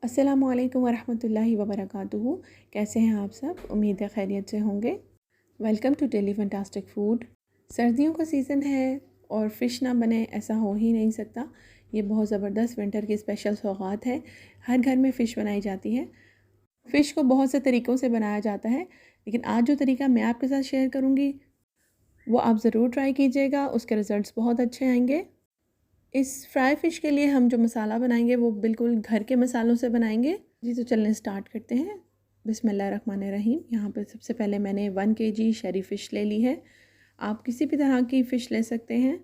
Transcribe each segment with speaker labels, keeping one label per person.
Speaker 1: अस्सलामुअलैकुम वरहमतुल्लाहि वबरकातुहू। कैसे हैं आप सब? उम्मीद है खैरियत से होंगे। Welcome to daily fantastic food. सर्दियों का सीज़न है और फ़िश ना बने ऐसा हो ही नहीं सकता। ये बहुत ज़बरदस्त विंटर की स्पेशल सौगात है। हर घर में फ़िश बनाई जाती है। फ़िश को बहुत से तरीक़ों से बनाया जाता है, लेकिन आज जो तरीका मैं आपके साथ शेयर करूँगी वो आप ज़रूर ट्राई कीजिएगा, उसके रिज़ल्ट्स बहुत अच्छे आएंगे। इस फ्राई फ़िश के लिए हम जो मसाला बनाएंगे वो बिल्कुल घर के मसालों से बनाएंगे। जी, तो चलें स्टार्ट करते हैं। बिस्मिल्लाहिर्रहमानिर्रहीम। यहाँ पे सबसे पहले मैंने 1 kg शेरी फ़िश ले ली है। आप किसी भी तरह की फ़िश ले सकते हैं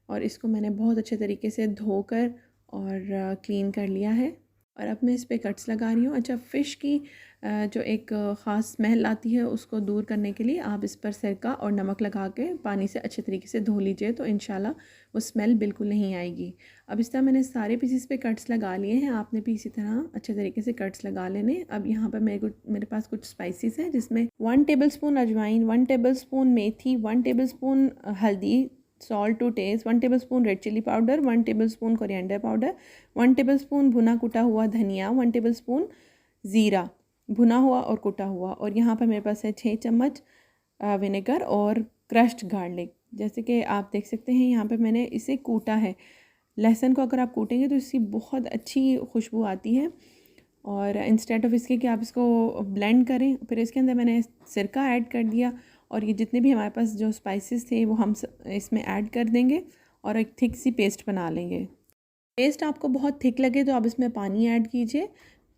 Speaker 1: और इसको मैंने बहुत अच्छे तरीके से धोकर और क्लीन कर लिया है और अब मैं इस पे कट्स लगा रही हूँ। अच्छा, फ़िश की जो एक ख़ास स्मेल आती है उसको दूर करने के लिए आप इस पर सिरका और नमक लगा के पानी से अच्छे तरीके से धो लीजिए, तो इंशाल्लाह वो स्मेल बिल्कुल नहीं आएगी। अब इस तरह मैंने सारे पीसेस पे कट्स लगा लिए हैं, आपने भी इसी तरह अच्छे तरीके से कट्स लगा लेने। अब यहाँ पर मेरे पास कुछ स्पाइसेस हैं, जिसमें 1 टेबलस्पून अजवाइन, 1 टेबलस्पून मेथी, 1 टेबलस्पून हल्दी, salt to taste, 1 tablespoon red chilli powder, 1 tablespoon coriander powder, 1 tablespoon भुना कुटा हुआ धनिया, 1 टेबलस्पून ज़ीरा भुना हुआ और कुटा हुआ, और यहाँ पर मेरे पास है 6 चम्मच विनेगर और क्रश्ड गार्लिक। जैसे कि आप देख सकते हैं यहाँ पे मैंने इसे कूटा है। लहसुन को अगर आप कूटेंगे तो इसकी बहुत अच्छी खुशबू आती है, और इंस्टेड ऑफ इसके कि आप इसको ब्लेंड करें, फिर इसके अंदर मैंने सिरका ऐड कर दिया और ये जितने भी हमारे पास जो स्पाइसेस थे वो हम इसमें ऐड कर देंगे और एक थिक सी पेस्ट बना लेंगे। पेस्ट आपको बहुत थिक लगे तो आप इसमें पानी ऐड कीजिए,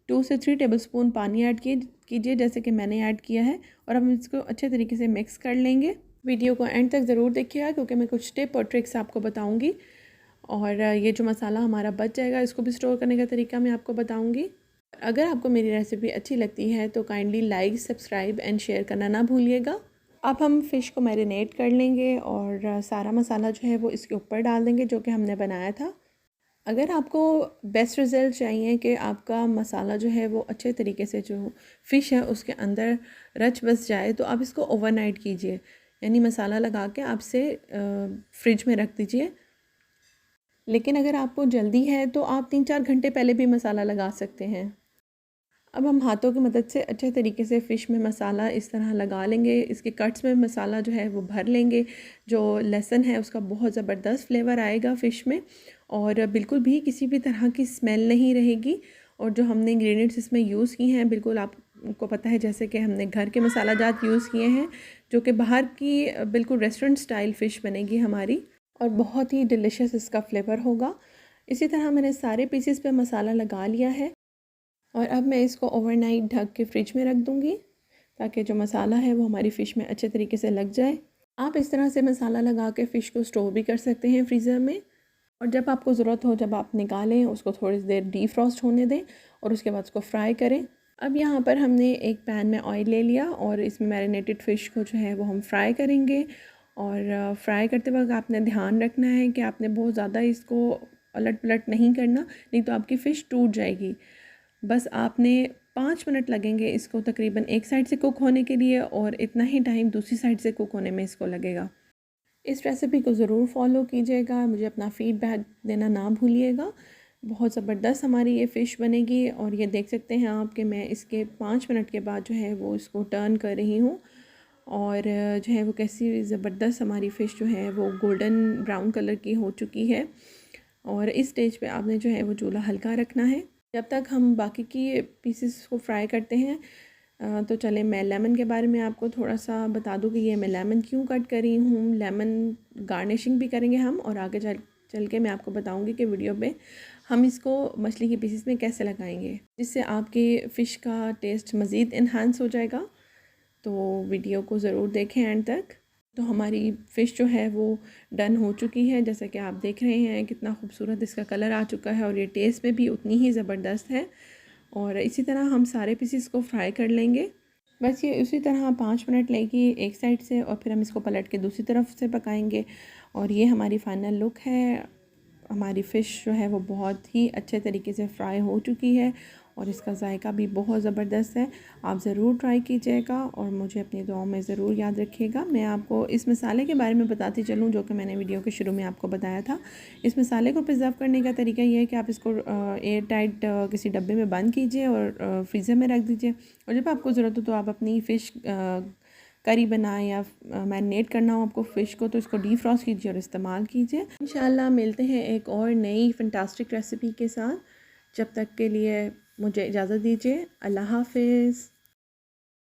Speaker 1: 2 से 3 टेबलस्पून पानी ऐड कीजिए जैसे कि मैंने ऐड किया है, और हम इसको अच्छे तरीके से मिक्स कर लेंगे। वीडियो को एंड तक ज़रूर देखिएगा क्योंकि मैं कुछ टिप और ट्रिक्स आपको बताऊंगी, और ये जो मसाला हमारा बच जाएगा इसको भी स्टोर करने का तरीका मैं आपको बताऊंगी। अगर आपको मेरी रेसिपी अच्छी लगती है तो kindly like, subscribe and share करना ना भूलिएगा। अब हम फ़िश को मैरिनेट कर लेंगे और सारा मसाला जो है वो इसके ऊपर डाल देंगे जो कि हमने बनाया था। अगर आपको बेस्ट रिज़ल्ट चाहिए कि आपका मसाला जो है वो अच्छे तरीके से जो फ़िश है उसके अंदर रच बस जाए, तो आप इसको ओवरनाइट कीजिए, यानी मसाला लगा के आप इसे फ्रिज में रख दीजिए। लेकिन अगर आपको जल्दी है तो आप 3-4 घंटे पहले भी मसाला लगा सकते हैं। अब हम हाथों की मदद से अच्छे तरीके से फ़िश में मसाला इस तरह लगा लेंगे, इसके कट्स में मसाला जो है वो भर लेंगे। जो लहसुन है उसका बहुत ज़बरदस्त फ्लेवर आएगा फ़िश में, और बिल्कुल भी किसी भी तरह की स्मेल नहीं रहेगी। और जो हमने इंग्रेडिएंट्स इसमें यूज़ किए हैं बिल्कुल आपको पता है, जैसे कि हमने घर के मसाला जात यूज़ किए हैं, जो कि बाहर की बिल्कुल रेस्टोरेंट स्टाइल फ़िश बनेगी हमारी, और बहुत ही डिलीशियस इसका फ्लेवर होगा। इसी तरह मैंने सारे पीसेस पे मसाला लगा लिया है और अब मैं इसको ओवरनाइट ढक के फ्रिज में रख दूँगी ताकि जो मसाला है वो हमारी फ़िश में अच्छे तरीके से लग जाए। आप इस तरह से मसाला लगा के फ़िश को स्टोर भी कर सकते हैं फ्रीज़र में, और जब आपको ज़रूरत हो जब आप निकालें उसको थोड़ी देर डीफ्रॉस्ट होने दें और उसके बाद उसको फ्राई करें। अब यहाँ पर हमने एक पैन में ऑयल ले लिया और इसमें मैरिनेटेड फ़िश को जो है वो हम फ्राई करेंगे। और फ्राई करते वक्त आपने ध्यान रखना है कि आपने बहुत ज़्यादा इसको उलट पलट नहीं करना, नहीं तो आपकी फ़िश टूट जाएगी। बस आपने 5 मिनट लगेंगे इसको तकरीबन एक साइड से कुक होने के लिए, और इतना ही टाइम दूसरी साइड से कुक होने में इसको लगेगा। इस रेसिपी को ज़रूर फॉलो कीजिएगा, मुझे अपना फ़ीडबैक देना ना भूलिएगा। बहुत ज़बरदस्त हमारी ये फ़िश बनेगी, और ये देख सकते हैं आप कि मैं इसके 5 मिनट के बाद जो है वो इसको टर्न कर रही हूँ, और जो है वो कैसी ज़बरदस्त हमारी फ़िश जो है वो गोल्डन ब्राउन कलर की हो चुकी है। और इस स्टेज पे आपने जो है वो चूल्हा हल्का रखना है जब तक हम बाकी की पीसेस को फ्राई करते हैं। तो चलें मैं लेमन के बारे में आपको थोड़ा सा बता दूं कि ये मैं लेमन क्यों कट करी हूँ। लेमन गार्निशिंग भी करेंगे हम, और आगे चल के मैं आपको बताऊंगी कि वीडियो पे हम इसको मछली के पीसेस में कैसे लगाएंगे, जिससे आपकी फ़िश का टेस्ट मज़ीद इन्हांस हो जाएगा। तो वीडियो को ज़रूर देखें एंड तक। तो हमारी फ़िश जो है वो डन हो चुकी है, जैसा कि आप देख रहे हैं कितना खूबसूरत इसका कलर आ चुका है, और ये टेस्ट में भी उतनी ही ज़बरदस्त है। और इसी तरह हम सारे पीसेस को फ्राई कर लेंगे। बस ये उसी तरह 5 मिनट लेगी एक साइड से, और फिर हम इसको पलट के दूसरी तरफ से पकाएंगे। और ये हमारी फ़ाइनल लुक है। हमारी फ़िश जो है वो बहुत ही अच्छे तरीके से फ्राई हो चुकी है, और इसका जायका भी बहुत ज़बरदस्त है। आप ज़रूर ट्राई कीजिएगा और मुझे अपनी दुआओं में ज़रूर याद रखिएगा। मैं आपको इस मसाले के बारे में बताती चलूँ जो कि मैंने वीडियो के शुरू में आपको बताया था। इस मसाले को प्रिजर्व करने का तरीका ये है कि आप इसको एयर टाइट किसी डब्बे में बंद कीजिए और फ्रीज़र में रख दीजिए, और जब आपको ज़रूरत हो तो आप अपनी फ़िश करी बनाएं या मैरिनेट करना हो आपको फ़िश को, तो इसको डीफ्रॉस्ट कीजिए और इस्तेमाल कीजिए। इंशाल्लाह मिलते हैं एक और नई फंटास्टिक रेसिपी के साथ। जब तक के लिए मुझे इजाज़त दीजिए। अल्लाह हाफ़िज़।